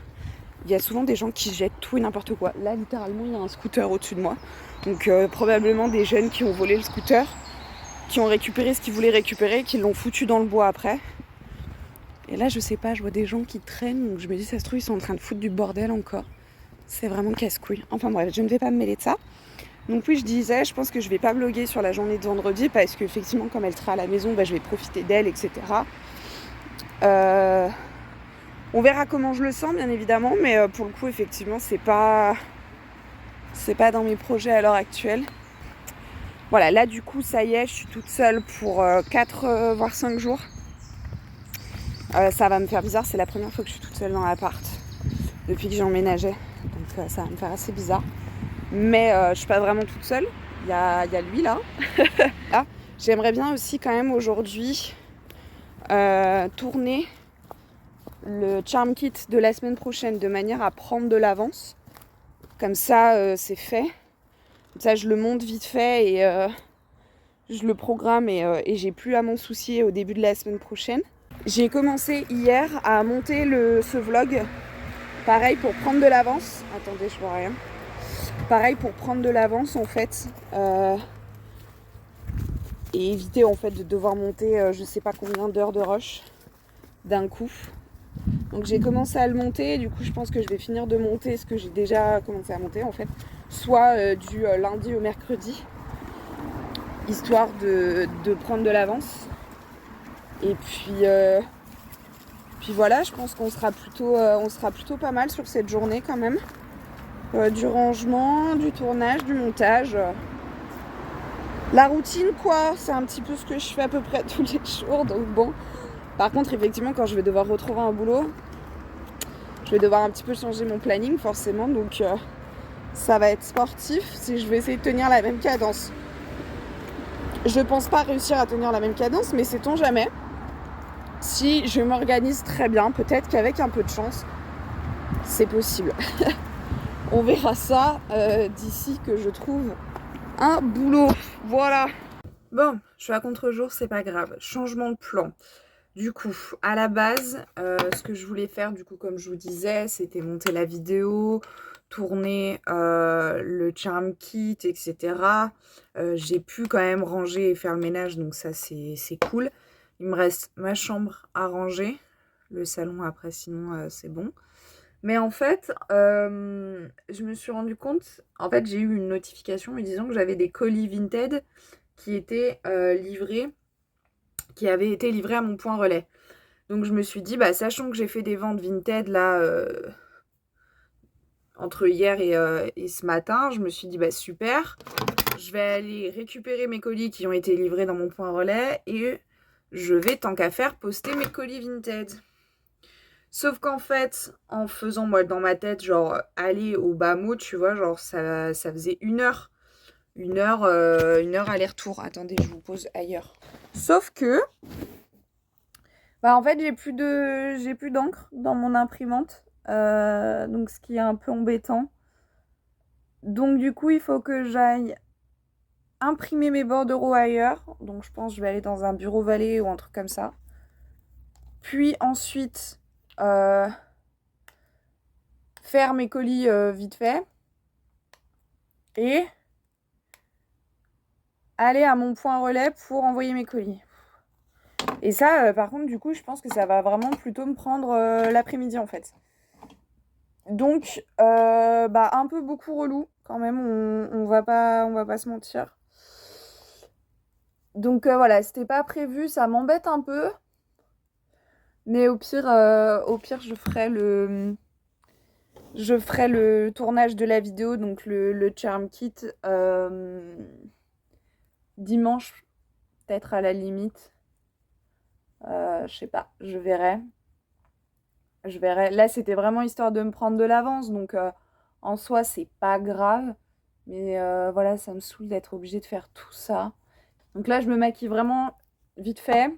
il y a souvent des gens qui jettent tout et n'importe quoi. Là, littéralement, il y a un scooter au-dessus de moi. Donc, probablement des jeunes qui ont volé le scooter, qui ont récupéré ce qu'ils voulaient récupérer, qui l'ont foutu dans le bois après. Et là, je sais pas, je vois des gens qui traînent. Donc, je me dis, ça se trouve, ils sont en train de foutre du bordel encore. C'est vraiment casse-couille. Enfin bref, je ne vais pas me mêler de ça. Donc oui, je disais, je pense que je vais pas vlogger sur la journée de vendredi parce qu'effectivement, comme elle sera à la maison, bah, je vais profiter d'elle, etc. On verra comment je le sens, bien évidemment, mais pour le coup, effectivement, c'est pas dans mes projets à l'heure actuelle. Voilà, là, du coup, ça y est, je suis toute seule pour 4 voire 5 jours. Ça va me faire bizarre, c'est la première fois que je suis toute seule dans l'appart depuis que j'ai emménagé. Donc ça va me faire assez bizarre. Mais je suis pas vraiment toute seule. Il y a lui là. Là. J'aimerais bien aussi quand même aujourd'hui tourner le charm kit de la semaine prochaine de manière à prendre de l'avance. Comme ça c'est fait. Comme ça je le monte vite fait et je le programme et j'ai plus à m'en soucier au début de la semaine prochaine. J'ai commencé hier à monter ce vlog. Pareil pour prendre de l'avance. Attendez, je vois rien. Pareil pour prendre de l'avance en fait. Et éviter en fait de devoir monter je sais pas combien d'heures de rush. d'un coup. Donc j'ai commencé à le monter, du coup je pense que je vais finir de monter ce que j'ai déjà commencé à monter en fait, soit du lundi au mercredi, histoire de prendre de l'avance. Et puis voilà, je pense qu'on sera plutôt pas mal sur cette journée quand même. Du rangement, du tournage, du montage. La routine quoi, c'est un petit peu ce que je fais à peu près tous les jours, donc bon. Par contre, effectivement, quand je vais devoir retrouver un boulot, je vais devoir un petit peu changer mon planning forcément, donc ça va être sportif si je vais essayer de tenir la même cadence. Je pense pas réussir à tenir la même cadence, mais sait-on jamais. Si je m'organise très bien, peut-être qu'avec un peu de chance, c'est possible. On verra ça d'ici que je trouve un boulot. Voilà. Bon, je suis à contre-jour, c'est pas grave. Changement de plan. Du coup, à la base, ce que je voulais faire, du coup, comme je vous disais, c'était monter la vidéo, tourner le charm kit, etc. J'ai pu quand même ranger et faire le ménage, donc ça, c'est cool. Il me reste ma chambre à ranger. Le salon, après, sinon, c'est bon. Mais en fait, je me suis rendu compte... En fait, j'ai eu une notification me disant que j'avais des colis Vinted qui étaient livrés, qui avaient été livrés à mon point relais. Donc je me suis dit, sachant que j'ai fait des ventes Vinted là entre hier et ce matin, je me suis dit super, je vais aller récupérer mes colis qui ont été livrés dans mon point relais et je vais tant qu'à faire poster mes colis Vinted. Sauf qu'en fait, en faisant moi dans ma tête, genre aller au bas mot, tu vois, genre ça faisait une heure aller-retour. Attendez, je vous pose ailleurs. Sauf que en fait, j'ai plus d'encre dans mon imprimante, donc ce qui est un peu embêtant. Donc du coup, il faut que j'aille imprimer mes bordereaux ailleurs. Donc je pense que je vais aller dans un bureau Vallée ou un truc comme ça. Puis ensuite, faire mes colis vite fait. Et aller à mon point relais pour envoyer mes colis. Et ça, par contre, du coup, je pense que ça va vraiment plutôt me prendre l'après-midi, en fait. Donc, un peu beaucoup relou, quand même, on va pas se mentir. Donc, voilà, c'était pas prévu, ça m'embête un peu. Mais au pire, je ferai le tournage de la vidéo, donc le charm kit, dimanche, peut-être à la limite. Je sais pas, je verrai. Là, c'était vraiment histoire de me prendre de l'avance, donc en soi, c'est pas grave. Mais voilà, ça me saoule d'être obligée de faire tout ça. Donc là, je me maquille vraiment vite fait,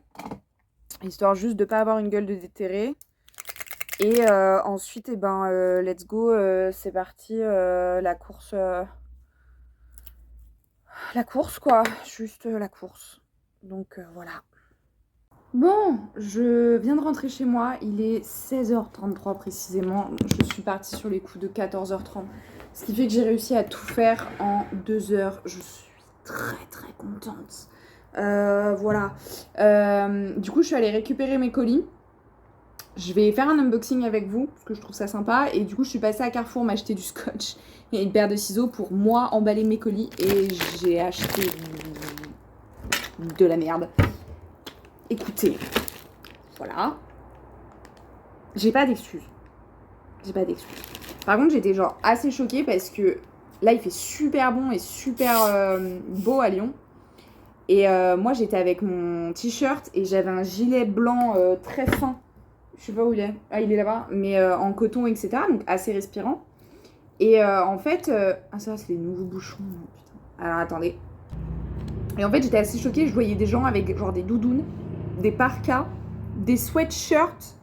histoire juste de pas avoir une gueule de déterré. Et ensuite, let's go, c'est parti, la course. La course, quoi. Juste la course. Donc voilà. Bon, je viens de rentrer chez moi, il est 16h33 précisément, je suis partie sur les coups de 14h30, ce qui fait que j'ai réussi à tout faire en 2 heures, je suis très très contente. Voilà, du coup je suis allée récupérer mes colis, je vais faire un unboxing avec vous, parce que je trouve ça sympa, et du coup je suis passée à Carrefour m'acheter du scotch et une paire de ciseaux pour moi emballer mes colis, et j'ai acheté de la merde. Écoutez, voilà. J'ai pas d'excuses. Par contre, j'étais genre assez choquée parce que là, il fait super bon et super beau à Lyon. Et moi, j'étais avec mon t-shirt et j'avais un gilet blanc très fin. Je sais pas où il est. Ah, il est là-bas. Mais en coton, etc. Donc assez respirant. Et en fait... Ah, ça, c'est les nouveaux bouchons. Putain. Alors, attendez. Et en fait, j'étais assez choquée. Je voyais des gens avec genre des doudounes, des parkas, des sweatshirts.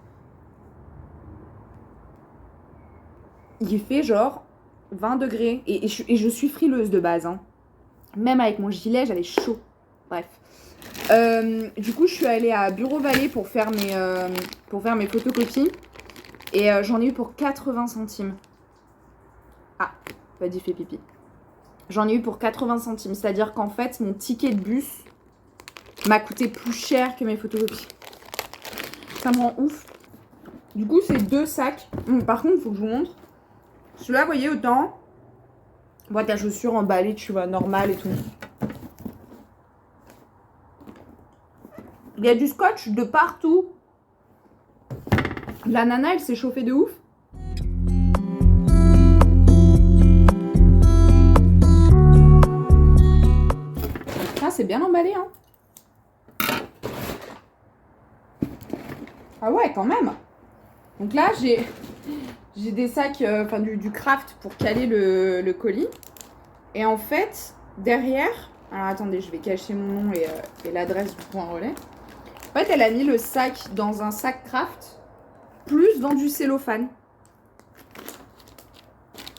Il fait genre 20 degrés. Et je suis frileuse de base. Hein. Même avec mon gilet, j'avais chaud. Bref. Du coup, je suis allée à Bureau Vallée pour faire mes photocopies. Et j'en ai eu pour 80 centimes. Ah, pas dit fait pipi. J'en ai eu pour 80 centimes. C'est-à-dire qu'en fait, mon ticket de bus m'a coûté plus cher que mes photocopies. Ça me rend ouf. Du coup, c'est 2 sacs. Par contre, il faut que je vous montre. Celui-là, vous voyez, autant boîte à chaussures emballée, tu vois, normal et tout. Il y a du scotch de partout. La nana, elle s'est chauffée de ouf. Ah, c'est bien emballé, hein. Ah ouais, quand même. Donc là, j'ai des sacs, du craft pour caler le colis. Et en fait, derrière... Alors attendez, je vais cacher mon nom et l'adresse du point relais. En fait, elle a mis le sac dans un sac craft, plus dans du cellophane.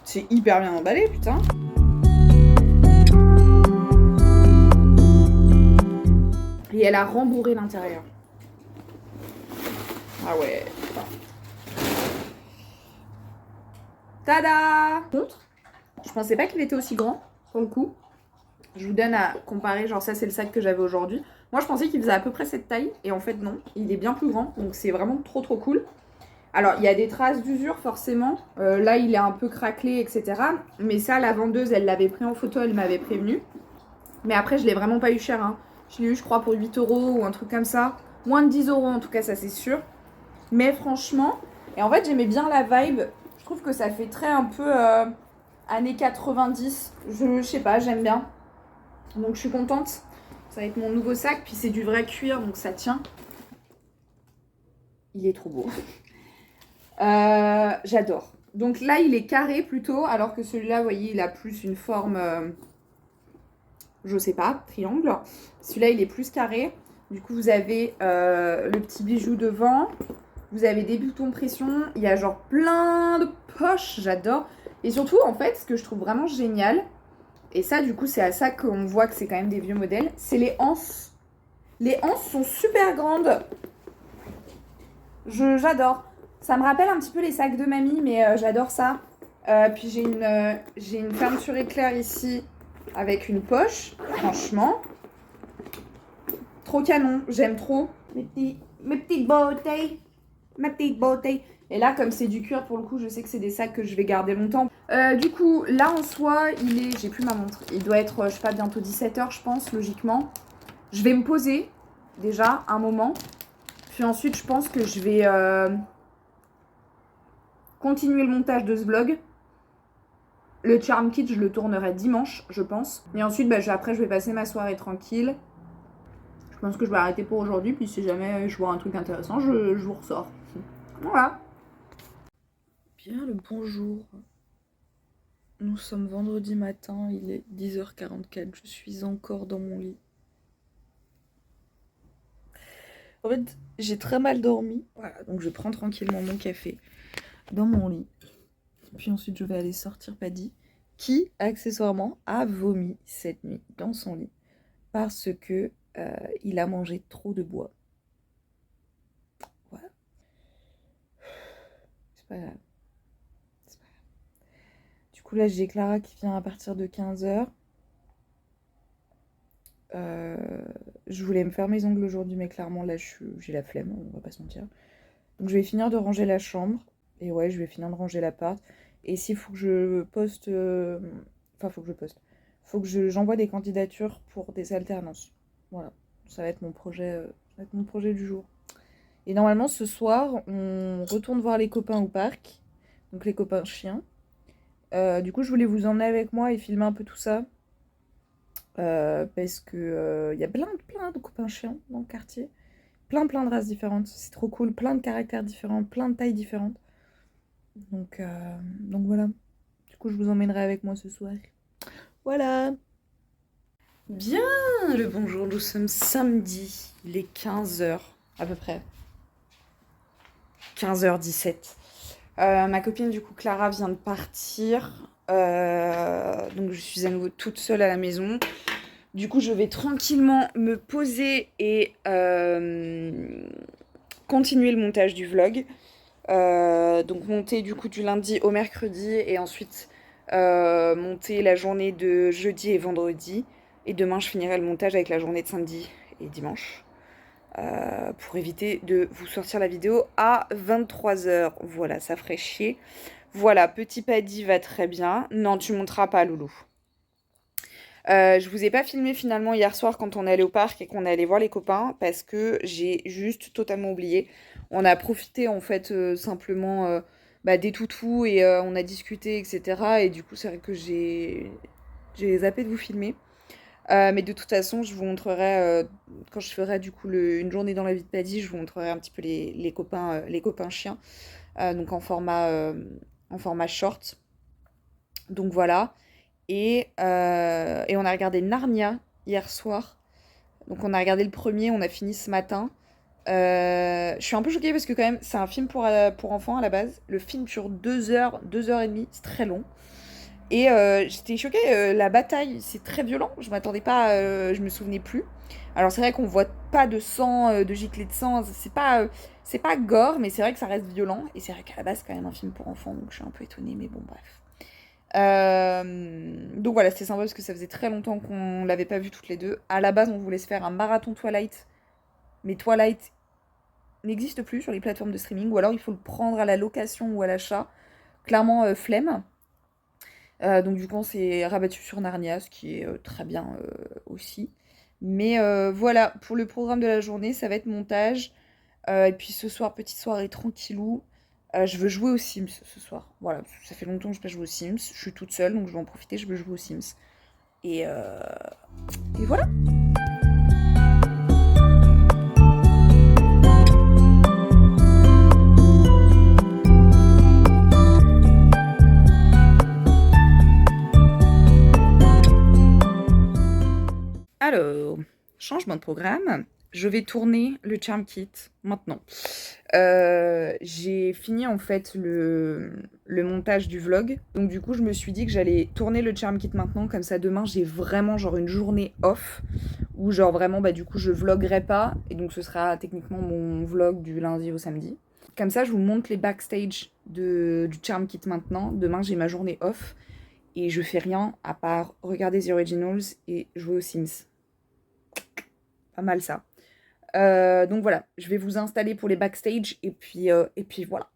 C'est hyper bien emballé, putain. Et elle a rembourré l'intérieur. Ah ouais. Tada! Je pensais pas qu'il était aussi grand, pour le coup. Je vous donne à comparer, genre ça c'est le sac que j'avais aujourd'hui. Moi je pensais qu'il faisait à peu près cette taille, et en fait non, il est bien plus grand, donc c'est vraiment trop cool. Alors il y a des traces d'usure forcément, là il est un peu craquelé, etc. Mais ça la vendeuse elle l'avait pris en photo, elle m'avait prévenu. Mais après je l'ai vraiment pas eu cher, hein. Je l'ai eu je crois pour 8 € ou un truc comme ça. Moins de 10 € en tout cas, ça c'est sûr. Mais franchement, et en fait j'aimais bien la vibe, je trouve que ça fait très un peu années 90, je sais pas, j'aime bien. Donc je suis contente, ça va être mon nouveau sac, puis c'est du vrai cuir donc ça tient. Il est trop beau. J'adore. Donc là il est carré plutôt, alors que celui-là vous voyez il a plus une forme, je sais pas, triangle. Celui-là il est plus carré. Du coup vous avez le petit bijou devant, vous avez des boutons pression, il y a genre plein de poches, j'adore. Et surtout en fait ce que je trouve vraiment génial, et ça du coup c'est à ça qu'on voit que c'est quand même des vieux modèles, c'est les anses. Les anses sont super grandes. J'adore. Ça me rappelle un petit peu les sacs de mamie, mais j'adore ça. Puis j'ai une fermeture éclair ici avec une poche. Franchement, trop canon. J'aime trop. Mes petites beautés. Ma petite beauté. Et là, comme c'est du cuir, pour le coup, je sais que c'est des sacs que je vais garder longtemps. Du coup, là, en soi, il est... J'ai plus ma montre. Il doit être, je sais pas, bientôt 17 h, je pense, logiquement. Je vais me poser, déjà, un moment. Puis ensuite, je pense que je vais continuer le montage de ce vlog. Le Charm Kit, je le tournerai dimanche, je pense. Et ensuite, après, je vais passer ma soirée tranquille. Je pense que je vais arrêter pour aujourd'hui. Puis si jamais je vois un truc intéressant, je vous ressors. Voilà. Bien le bonjour. Nous sommes vendredi matin, il est 10h44, je suis encore dans mon lit. En fait, j'ai très mal dormi. Voilà, donc je prends tranquillement mon café dans mon lit. Puis ensuite, je vais aller sortir Paddy, qui, accessoirement, a vomi cette nuit dans son lit. Parce que il a mangé trop de bois. Voilà. C'est pas grave. C'est pas grave. Du coup, là, j'ai Clara qui vient à partir de 15h. Je voulais me faire mes ongles aujourd'hui, mais clairement, là, j'ai la flemme, on va pas se mentir. Donc, je vais finir de ranger la chambre. Et ouais, je vais finir de ranger l'appart. Et s'il faut que je poste... Enfin, faut que je poste. Faut que j'envoie des candidatures pour des alternances. Voilà. Ça va être mon projet, du jour. Et normalement, ce soir, on retourne voir les copains au parc. Donc, les copains chiens. Du coup, je voulais vous emmener avec moi et filmer un peu tout ça. Parce que y a plein de copains chiens dans le quartier. Plein de races différentes. C'est trop cool. Plein de caractères différents. Plein de tailles différentes. Donc voilà. Du coup, je vous emmènerai avec moi ce soir. Voilà. Bien le bonjour. Nous sommes samedi. Il est 15h à peu près. 15h17. Ma copine, du coup, Clara, vient de partir. Donc je suis à nouveau toute seule à la maison. Du coup, je vais tranquillement me poser et continuer le montage du vlog. Donc monter du coup du lundi au mercredi et ensuite monter la journée de jeudi et vendredi. Et demain, je finirai le montage avec la journée de samedi et dimanche. pour éviter de vous sortir la vidéo à 23h. Voilà, ça ferait chier. Voilà, petit paddy va très bien. Non, tu monteras pas, Loulou. Je vous ai pas filmé finalement hier soir quand on est allé au parc et qu'on est allé voir les copains parce que j'ai juste totalement oublié. On a profité en fait simplement des toutous et on a discuté, etc. Et du coup, c'est vrai que j'ai zappé de vous filmer. Mais de toute façon, je vous montrerai, quand je ferai du coup une journée dans la vie de Paddy, je vous montrerai un petit peu les copains chiens, donc en format short. Donc voilà. Et on a regardé Narnia hier soir. Donc on a regardé le premier, on a fini ce matin. Je suis un peu choquée parce que quand même, c'est un film pour enfants à la base. Le film dure 2 heures, 2 heures et demie, c'est très long. Et j'étais choquée, la bataille, c'est très violent. Je m'attendais pas, je me souvenais plus. Alors c'est vrai qu'on voit pas de sang, de giclées de sang. C'est pas gore, mais c'est vrai que ça reste violent. Et c'est vrai qu'à la base, c'est quand même un film pour enfants, donc je suis un peu étonnée, mais bon, bref. Donc voilà, c'était sympa parce que ça faisait très longtemps qu'on l'avait pas vu toutes les deux. À la base, on voulait se faire un marathon Twilight, mais Twilight n'existe plus sur les plateformes de streaming, ou alors il faut le prendre à la location ou à l'achat. Clairement, flemme. Donc du coup, on s'est rabattu sur Narnia, ce qui est très bien aussi. Mais voilà, pour le programme de la journée, ça va être montage. Et puis ce soir, petite soirée tranquillou. Je veux jouer aux Sims ce soir. Voilà, ça fait longtemps que je n'ai pas joué aux Sims. Je suis toute seule, donc je vais en profiter, je veux jouer aux Sims. Et, euh... et voilà. Alors, changement de programme. Je vais tourner le Charm Kit maintenant. J'ai fini en fait le montage du vlog. Donc du coup, je me suis dit que j'allais tourner le Charm Kit maintenant. Comme ça, demain, j'ai vraiment genre une journée off. Où genre vraiment, du coup, je vloguerai pas. Et donc, ce sera techniquement mon vlog du lundi au samedi. Comme ça, je vous montre les backstage du Charm Kit maintenant. Demain, j'ai ma journée off. Et je fais rien à part regarder The Originals et jouer aux Sims. Pas mal ça. Donc voilà, je vais vous installer pour les backstage et puis voilà.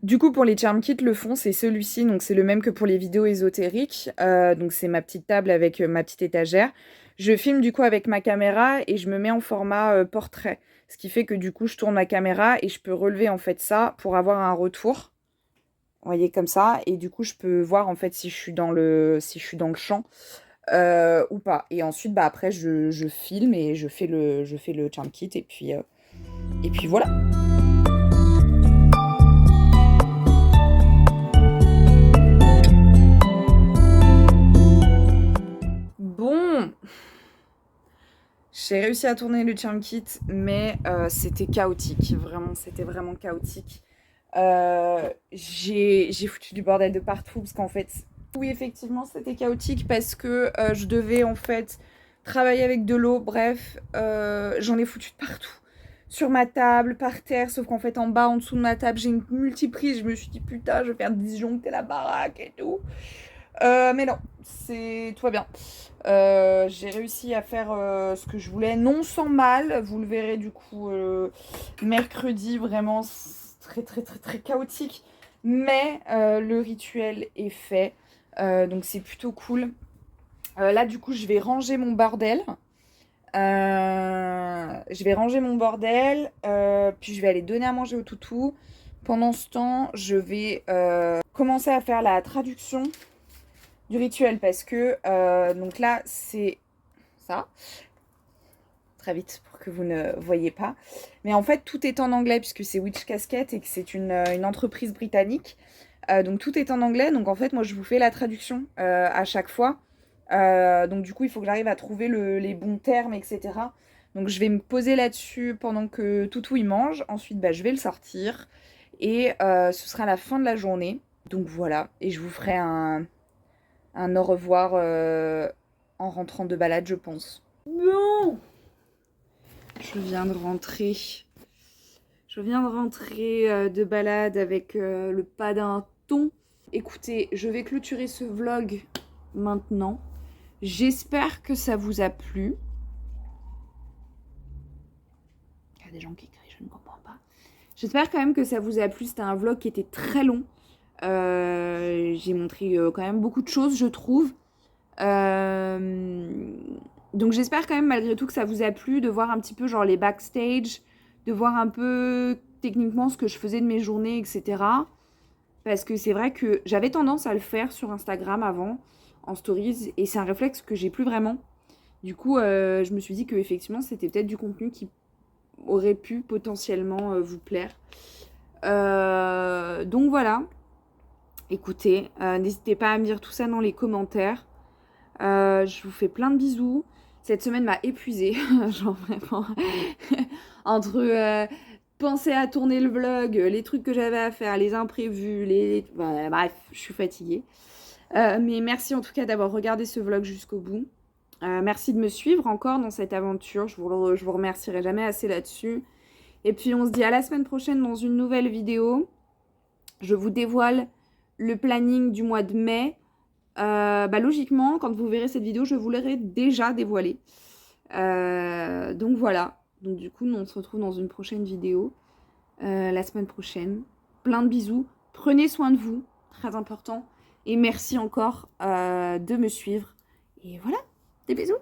Du coup, pour les Charm Kits, le fond, c'est celui-ci. Donc, c'est le même que pour les vidéos ésotériques. Donc, c'est ma petite table avec ma petite étagère. Je filme du coup avec ma caméra et je me mets en format portrait. Ce qui fait que du coup, je tourne ma caméra et je peux relever en fait ça pour avoir un retour. Vous voyez, comme ça. Et du coup, je peux voir en fait si je suis dans le champ. Ou pas. Et ensuite, après, je filme et je fais le Charm Kit. Et puis voilà. Bon. J'ai réussi à tourner le Charm Kit, mais c'était chaotique. Vraiment, c'était vraiment chaotique. J'ai foutu du bordel de partout parce qu'en fait... Oui, effectivement, c'était chaotique parce que je devais en fait travailler avec de l'eau. Bref, j'en ai foutu de partout. Sur ma table, par terre, sauf qu'en fait en bas, en dessous de ma table, j'ai une multiprise. Je me suis dit putain, je vais faire disjoncter la baraque et tout. Mais non, tout va bien. J'ai réussi à faire ce que je voulais, non sans mal. Vous le verrez du coup mercredi, vraiment très très très très chaotique. Mais le rituel est fait. Donc c'est plutôt cool. Là du coup je vais ranger mon bordel. Puis je vais aller donner à manger au toutou. Pendant ce temps, je vais commencer à faire la traduction du rituel parce que donc là c'est ça. Très vite pour que vous ne voyez pas. Mais en fait tout est en anglais puisque c'est Witch Casket et que c'est une entreprise britannique. Donc tout est en anglais, donc en fait moi je vous fais la traduction à chaque fois. Donc du coup il faut que j'arrive à trouver les bons termes, etc. Donc je vais me poser là-dessus pendant que Toutou il mange. Ensuite je vais le sortir et ce sera la fin de la journée. Donc voilà, et je vous ferai un au revoir en rentrant de balade, je pense. Bon, je viens de rentrer. De balade avec le pas d'un ton. Écoutez, je vais clôturer ce vlog maintenant. J'espère que ça vous a plu. a des gens qui crient, je ne comprends pas. J'espère quand même que ça vous a plu. C'était un vlog qui était très long. J'ai montré quand même beaucoup de choses, je trouve. Donc j'espère quand même malgré tout que ça vous a plu, de voir un petit peu genre les backstage, de voir un peu techniquement ce que je faisais de mes journées, etc. Parce que c'est vrai que j'avais tendance à le faire sur Instagram avant, en stories, et c'est un réflexe que j'ai plus vraiment. Du coup, je me suis dit que effectivement c'était peut-être du contenu qui aurait pu potentiellement vous plaire. Donc voilà. Écoutez, n'hésitez pas à me dire tout ça dans les commentaires. Je vous fais plein de bisous. Cette semaine m'a épuisée, genre vraiment. Entre penser à tourner le vlog, les trucs que j'avais à faire, les imprévus, bref, je suis fatiguée. Mais merci en tout cas d'avoir regardé ce vlog jusqu'au bout. Merci de me suivre encore dans cette aventure. Je vous remercierai jamais assez là-dessus. Et puis on se dit à la semaine prochaine dans une nouvelle vidéo. Je vous dévoile le planning du mois de mai. Logiquement, quand vous verrez cette vidéo, je vous l'aurai déjà dévoilé. Donc voilà. Donc du coup, nous, on se retrouve dans une prochaine vidéo la semaine prochaine. Plein de bisous. Prenez soin de vous, très important. Et merci encore de me suivre. Et voilà, des bisous.